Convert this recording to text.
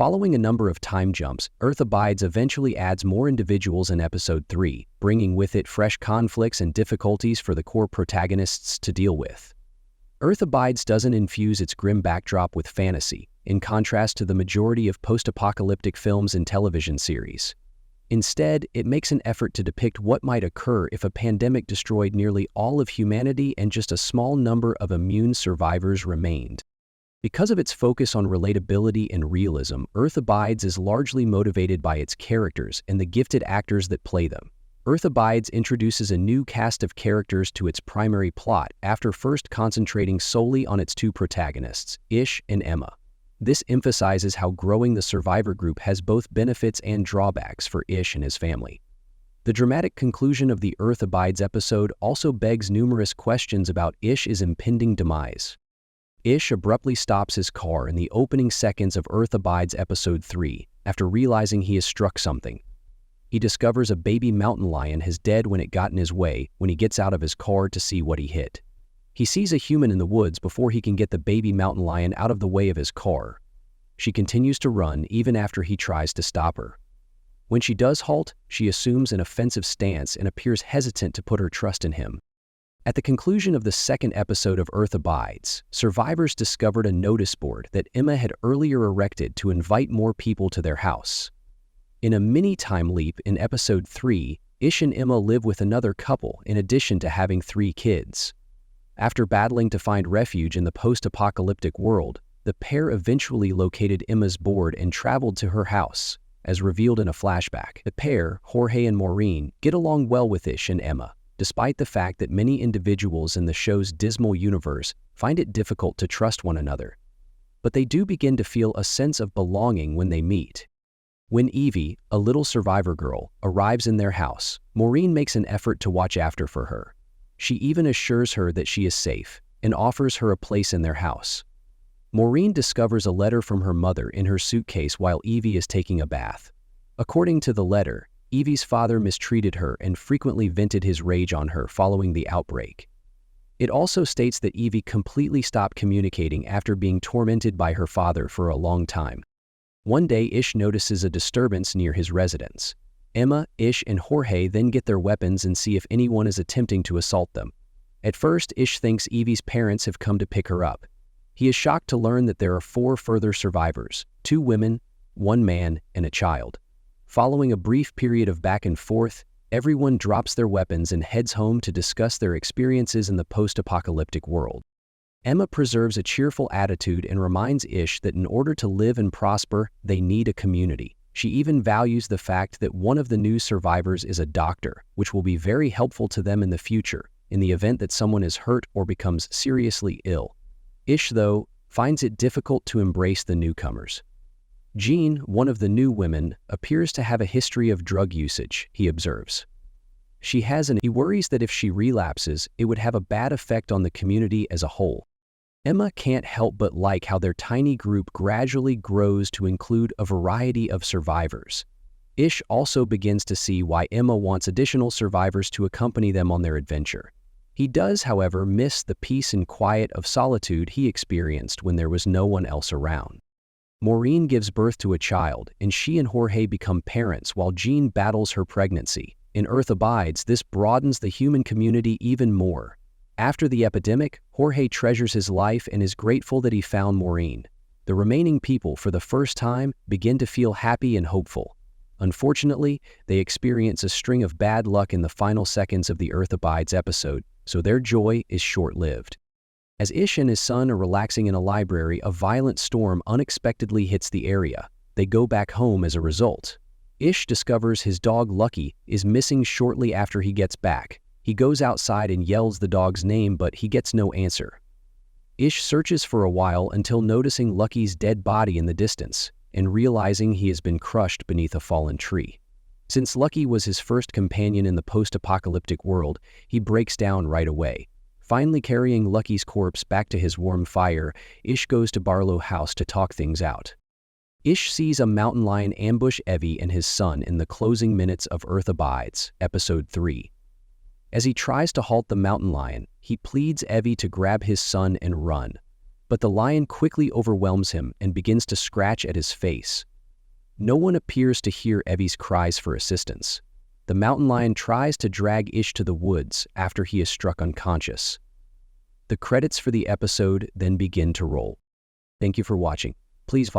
Following a number of time jumps, Earth Abides eventually adds more individuals in Episode 3, bringing with it fresh conflicts and difficulties for the core protagonists to deal with. Earth Abides doesn't infuse its grim backdrop with fantasy, in contrast to the majority of post-apocalyptic films and television series. Instead, it makes an effort to depict what might occur if a pandemic destroyed nearly all of humanity and just a small number of immune survivors remained. Because of its focus on relatability and realism, Earth Abides is largely motivated by its characters and the gifted actors that play them. Earth Abides introduces a new cast of characters to its primary plot after first concentrating solely on its two protagonists, Ish and Emma. This emphasizes how growing the survivor group has both benefits and drawbacks for Ish and his family. The dramatic conclusion of the Earth Abides episode also begs numerous questions about Ish's impending demise. Ish abruptly stops his car in the opening seconds of Earth Abides Episode 3 after realizing he has struck something. He discovers a baby mountain lion has dead when it got in his way when he gets out of his car to see what he hit. He sees a human in the woods before he can get the baby mountain lion out of the way of his car. She continues to run even after he tries to stop her. When she does halt, she assumes an offensive stance and appears hesitant to put her trust in him. At the conclusion of the second episode of Earth Abides, survivors discovered a notice board that Emma had earlier erected to invite more people to their house. In a mini-time leap in Episode 3, Ish and Emma live with another couple in addition to having 3 kids. After battling to find refuge in the post-apocalyptic world, the pair eventually located Emma's board and traveled to her house. As revealed in a flashback, the pair, Jorge and Maureen, get along well with Ish and Emma, despite the fact that many individuals in the show's dismal universe find it difficult to trust one another. But they do begin to feel a sense of belonging when they meet. When Evie, a little survivor girl, arrives in their house, Maureen makes an effort to watch after for her. She even assures her that she is safe and offers her a place in their house. Maureen discovers a letter from her mother in her suitcase while Evie is taking a bath. According to the letter, Evie's father mistreated her and frequently vented his rage on her following the outbreak. It also states that Evie completely stopped communicating after being tormented by her father for a long time. One day, Ish notices a disturbance near his residence. Emma, Ish, and Jorge then get their weapons and see if anyone is attempting to assault them. At first, Ish thinks Evie's parents have come to pick her up. He is shocked to learn that there are 4 further survivors, 2 women, 1 man, and a child. Following a brief period of back and forth, everyone drops their weapons and heads home to discuss their experiences in the post-apocalyptic world. Emma preserves a cheerful attitude and reminds Ish that in order to live and prosper, they need a community. She even values the fact that one of the new survivors is a doctor, which will be very helpful to them in the future, in the event that someone is hurt or becomes seriously ill. Ish, though, finds it difficult to embrace the newcomers. Jean, one of the new women, appears to have a history of drug usage, he observes. He worries that if she relapses, it would have a bad effect on the community as a whole. Emma can't help but like how their tiny group gradually grows to include a variety of survivors. Ish also begins to see why Emma wants additional survivors to accompany them on their adventure. He does, however, miss the peace and quiet of solitude he experienced when there was no one else around. Maureen gives birth to a child, and she and Jorge become parents while Jean battles her pregnancy. In Earth Abides, this broadens the human community even more. After the epidemic, Jorge treasures his life and is grateful that he found Maureen. The remaining people, for the first time, begin to feel happy and hopeful. Unfortunately, they experience a string of bad luck in the final seconds of the Earth Abides episode, so their joy is short-lived. As Ish and his son are relaxing in a library, a violent storm unexpectedly hits the area. They go back home as a result. Ish discovers his dog Lucky is missing shortly after he gets back. He goes outside and yells the dog's name, but he gets no answer. Ish searches for a while until noticing Lucky's dead body in the distance and realizing he has been crushed beneath a fallen tree. Since Lucky was his first companion in the post-apocalyptic world, he breaks down right away. Finally carrying Lucky's corpse back to his warm fire, Ish goes to Barlow House to talk things out. Ish sees a mountain lion ambush Evie and his son in the closing minutes of Earth Abides, Episode 3. As he tries to halt the mountain lion, he pleads Evie to grab his son and run. But the lion quickly overwhelms him and begins to scratch at his face, No one appears to hear Evie's cries for assistance. The mountain lion tries to drag Ish to the woods after he is struck unconscious. The credits for the episode then begin to roll. Thank you for watching. Please follow